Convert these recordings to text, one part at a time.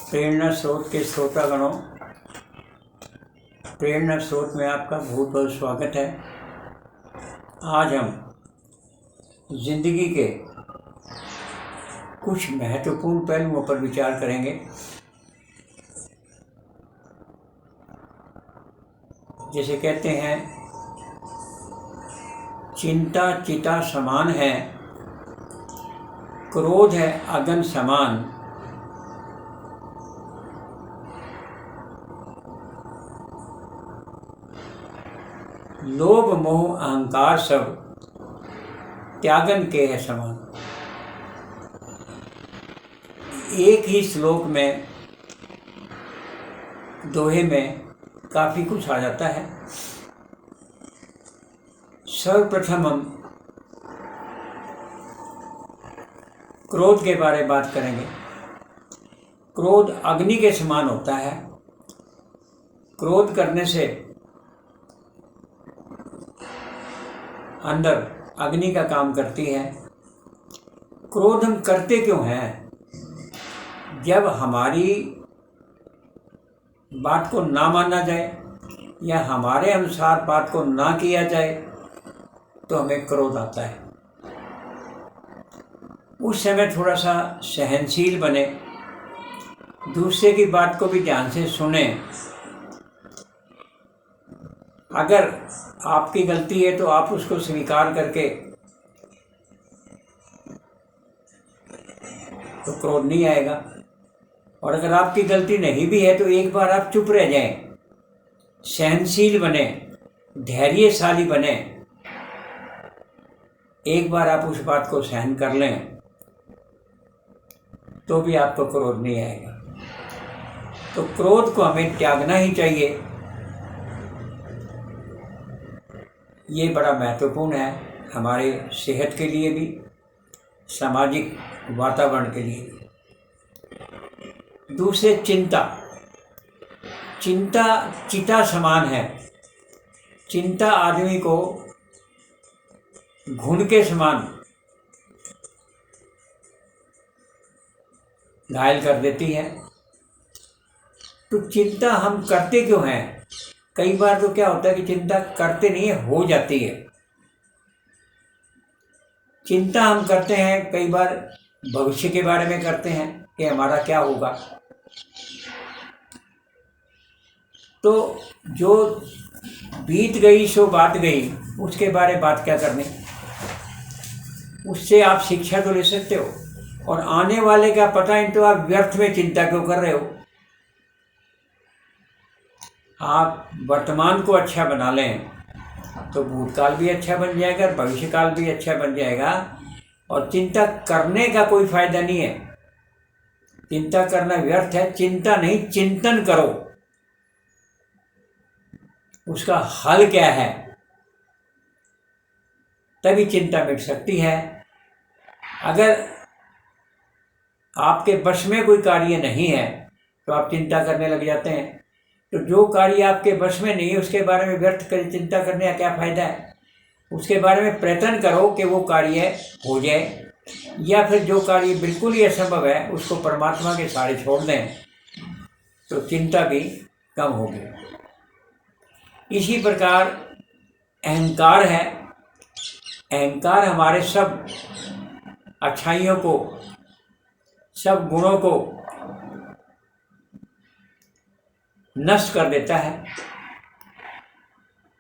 प्रेरणा स्रोत के श्रोतागणों, प्रेरणा स्रोत में आपका बहुत बहुत स्वागत है। आज हम जिंदगी के कुछ महत्वपूर्ण पहलुओं पर विचार करेंगे। जैसे कहते हैं, चिंता चिता समान है, क्रोध है अगन समान, लोभ मोह अहंकार सब त्यागन के है समान। एक ही श्लोक में, दोहे में काफ़ी कुछ आ जाता है। सर्वप्रथम हम क्रोध के बारे में बात करेंगे। क्रोध अग्नि के समान होता है। क्रोध करने से अंदर अग्नि का काम करती है। क्रोध हम करते क्यों हैं? जब हमारी बात को ना माना जाए या हमारे अनुसार बात को ना किया जाए तो हमें क्रोध आता है। उस समय थोड़ा सा सहनशील बने, दूसरे की बात को भी ध्यान से सुने। अगर आपकी गलती है तो आप उसको स्वीकार करके तो क्रोध नहीं आएगा। और अगर आपकी गलती नहीं भी है तो एक बार आप चुप रह जाएं, सहनशील बने, धैर्यशाली बने। एक बार आप उस बात को सहन कर लें तो भी आपको क्रोध नहीं आएगा। तो क्रोध को हमें त्यागना ही चाहिए। ये बड़ा महत्वपूर्ण है हमारे सेहत के लिए भी, सामाजिक वातावरण के लिए भी। दूसरे, चिंता चिता समान है। चिंता आदमी को घुन के समान घायल कर देती है। तो चिंता हम करते क्यों हैं? कई बार तो क्या होता है कि चिंता करते नहीं है, हो जाती है। चिंता हम करते हैं कई बार भविष्य के बारे में करते हैं कि हमारा क्या होगा। तो जो बीत गई सो बात गई, उसके बारे में बात क्या करनी। उससे आप शिक्षा तो ले सकते हो, और आने वाले का पता नहीं तो आप व्यर्थ में चिंता क्यों कर रहे हो। आप वर्तमान को अच्छा बना लें तो भूतकाल भी अच्छा बन जाएगा, भविष्यकाल भी अच्छा बन जाएगा। और चिंता करने का कोई फायदा नहीं है। चिंता करना व्यर्थ है। चिंता नहीं, चिंतन करो, उसका हल क्या है, तभी चिंता मिट सकती है। अगर आपके वश में कोई कार्य नहीं है तो आप चिंता करने लग जाते हैं। तो जो कार्य आपके वश में नहीं है उसके बारे में व्यर्थ कर चिंता करने का क्या फायदा है। उसके बारे में प्रयत्न करो कि वो कार्य हो जाए, या फिर जो कार्य बिल्कुल ही असंभव है उसको परमात्मा के सहारे छोड़ दें, तो चिंता भी कम होगी। इसी प्रकार अहंकार है। अहंकार हमारे सब अच्छाइयों को, सब गुणों को नष्ट कर देता है।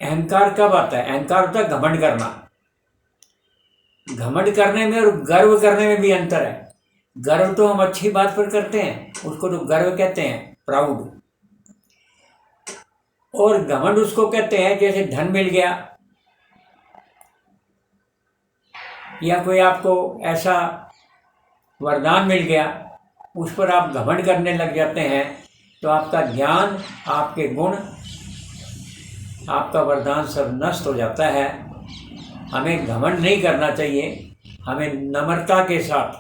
अहंकार कब आता है? अहंकार होता है घमंड करना। घमंड करने में और गर्व करने में भी अंतर है। गर्व तो हम अच्छी बात पर करते हैं, उसको तो गर्व कहते हैं, प्राउड। और घमंड उसको कहते हैं जैसे धन मिल गया या कोई आपको ऐसा वरदान मिल गया, उस पर आप घमंड करने लग जाते हैं तो आपका ज्ञान, आपके गुण, आपका वरदान सब नष्ट हो जाता है। हमें घमंड नहीं करना चाहिए। हमें नम्रता के साथ,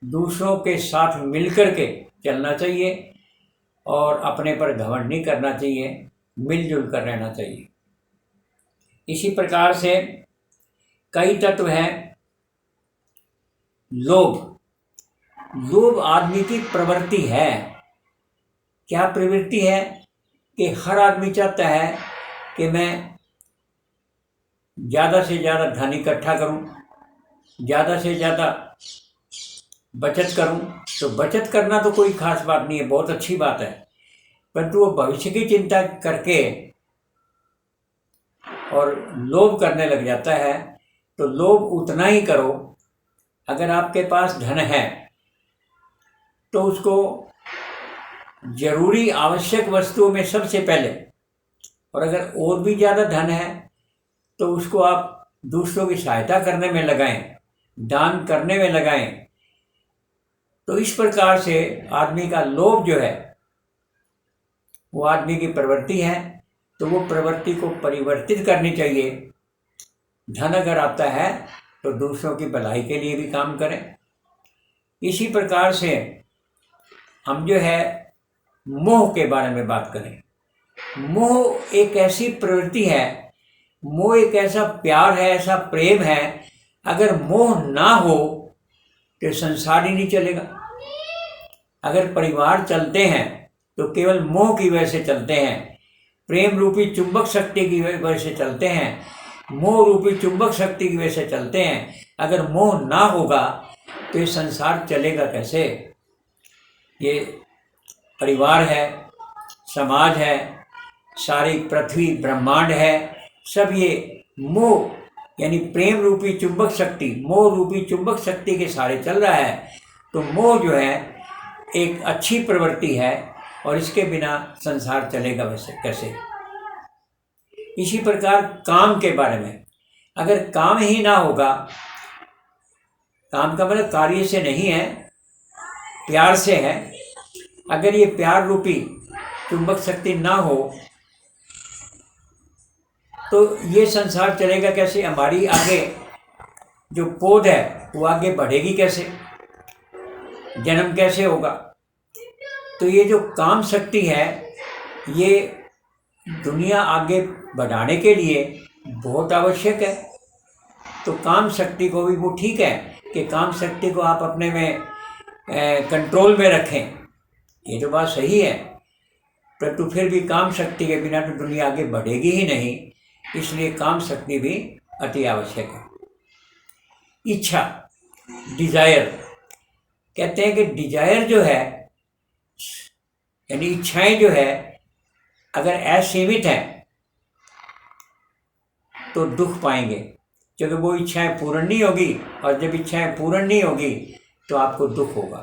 दूसरों के साथ मिलकर के चलना चाहिए और अपने पर घमंड नहीं करना चाहिए, मिलजुल कर रहना चाहिए। इसी प्रकार से कई तत्व हैं। लोभ, लोभ आदमी की प्रवृत्ति है। क्या प्रवृत्ति है? कि हर आदमी चाहता है कि मैं ज़्यादा से ज़्यादा धन इकट्ठा करूं, ज़्यादा से ज़्यादा बचत करूं। तो बचत करना तो कोई खास बात नहीं है, बहुत अच्छी बात है, परंतु वो भविष्य की चिंता करके और लोभ करने लग जाता है। तो लोभ उतना ही करो, अगर आपके पास धन है तो उसको जरूरी आवश्यक वस्तुओं में सबसे पहले, और अगर और भी ज़्यादा धन है तो उसको आप दूसरों की सहायता करने में लगाएं, दान करने में लगाएं। तो इस प्रकार से आदमी का लोभ जो है वो आदमी की प्रवृत्ति है, तो वो प्रवृत्ति को परिवर्तित करनी चाहिए। धन अगर आता है तो दूसरों की भलाई के लिए भी काम करें। इसी प्रकार से हम जो है मोह के बारे में बात करें। मोह एक ऐसी प्रवृत्ति है, मोह एक ऐसा प्यार है, ऐसा प्रेम है, अगर मोह ना हो तो संसार ही नहीं चलेगा। अगर परिवार चलते हैं तो केवल मोह की वजह से चलते हैं, प्रेम रूपी चुंबक शक्ति की वजह से चलते हैं, मोह रूपी चुंबक शक्ति की वजह से चलते हैं। अगर मोह ना होगा तो ये संसार चलेगा कैसे? ये परिवार है, समाज है, सारी पृथ्वी ब्रह्मांड है, सब ये मोह यानी प्रेम रूपी चुंबक शक्ति, मोह रूपी चुंबक शक्ति के सारे चल रहा है। तो मोह जो है एक अच्छी प्रवृत्ति है और इसके बिना संसार चलेगा वैसे कैसे? इसी प्रकार काम के बारे में, अगर काम ही ना होगा, काम का मतलब कार्य से नहीं है, प्यार से है। अगर ये प्यार रूपी चुंबक शक्ति ना हो तो ये संसार चलेगा कैसे? हमारी आगे जो पौध है वो आगे बढ़ेगी कैसे? जन्म कैसे होगा? तो ये जो काम शक्ति है ये दुनिया आगे बढ़ाने के लिए बहुत आवश्यक है। तो काम शक्ति को भी वो ठीक है कि काम शक्ति को आप अपने में कंट्रोल में रखें, ये तो बात सही है, परंतु फिर भी काम शक्ति के बिना तो दुनिया आगे बढ़ेगी ही नहीं, इसलिए काम शक्ति भी अति आवश्यक है। इच्छा, डिजायर, कहते हैं कि डिजायर जो है यानी इच्छाएं जो है अगर असीमित हैं तो दुख पाएंगे, क्योंकि वो इच्छाएं पूर्ण नहीं होगी, और जब इच्छाएं पूर्ण नहीं होगी तो आपको दुख होगा।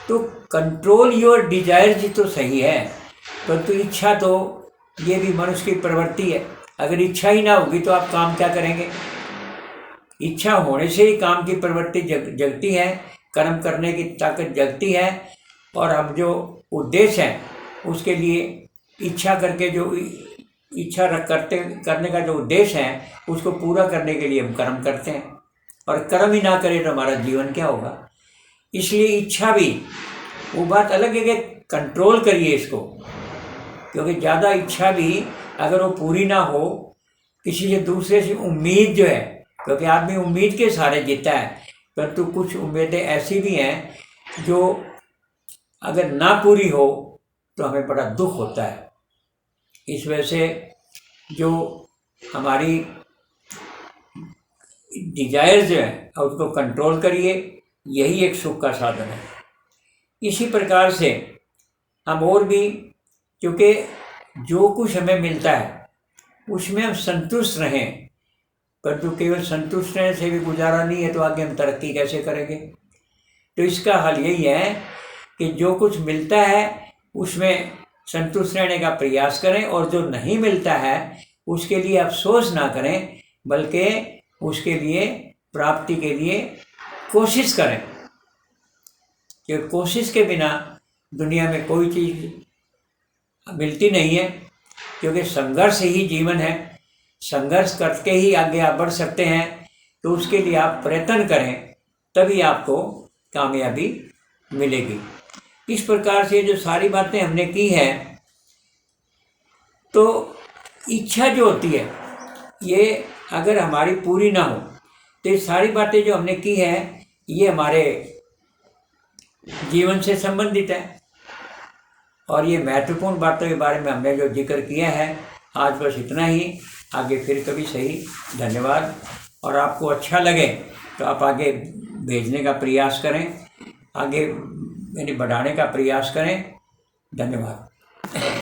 तो कंट्रोल योर डिजायर तो सही है, परंतु इच्छा तो ये भी मनुष्य की प्रवृत्ति है। अगर इच्छा ही ना होगी तो आप काम क्या करेंगे? इच्छा होने से ही काम की प्रवृत्ति जगती है, कर्म करने की ताकत जगती है, और हम जो उद्देश्य है उसके लिए इच्छा करके जो इच्छा करने का जो उद्देश्य है उसको पूरा करने के लिए हम कर्म करते हैं, और कर्म ही ना करें तो हमारा जीवन क्या होगा? इसलिए इच्छा भी वो बात अलग है कि कंट्रोल करिए इसको, क्योंकि ज़्यादा इच्छा भी अगर वो पूरी ना हो, किसी से दूसरे से उम्मीद जो है, क्योंकि आदमी उम्मीद के सहारे जीता है, परंतु कुछ उम्मीदें ऐसी भी हैं जो अगर ना पूरी हो तो हमें बड़ा दुख होता है। इस वजह से जो हमारी डिजायर जो है उसको कंट्रोल करिए, यही एक सुख का साधन है। इसी प्रकार से हम और भी, क्योंकि जो कुछ हमें मिलता है उसमें हम संतुष्ट रहें, परंतु केवल संतुष्ट रहने से भी गुजारा नहीं है, तो आगे हम तरक्की कैसे करेंगे? तो इसका हल यही है कि जो कुछ मिलता है उसमें संतुष्ट रहने का प्रयास करें, और जो नहीं मिलता है उसके लिए अफसोस ना करें, बल्कि उसके लिए प्राप्ति के लिए कोशिश करें, क्योंकि कोशिश के बिना दुनिया में कोई चीज़ मिलती नहीं है, क्योंकि संघर्ष ही जीवन है, संघर्ष करके ही आगे आप बढ़ सकते हैं। तो उसके लिए आप प्रयत्न करें, तभी आपको कामयाबी मिलेगी। इस प्रकार से जो सारी बातें हमने की हैं, तो इच्छा जो होती है ये अगर हमारी पूरी ना हो तो ये सारी बातें जो हमने की हैं ये हमारे जीवन से संबंधित है। और ये महत्वपूर्ण बातों के बारे में हमने जो जिक्र किया है, आज बस इतना ही। आगे फिर कभी सही। धन्यवाद। और आपको अच्छा लगे तो आप आगे भेजने का प्रयास करें, आगे यानी बढ़ाने का प्रयास करें। धन्यवाद।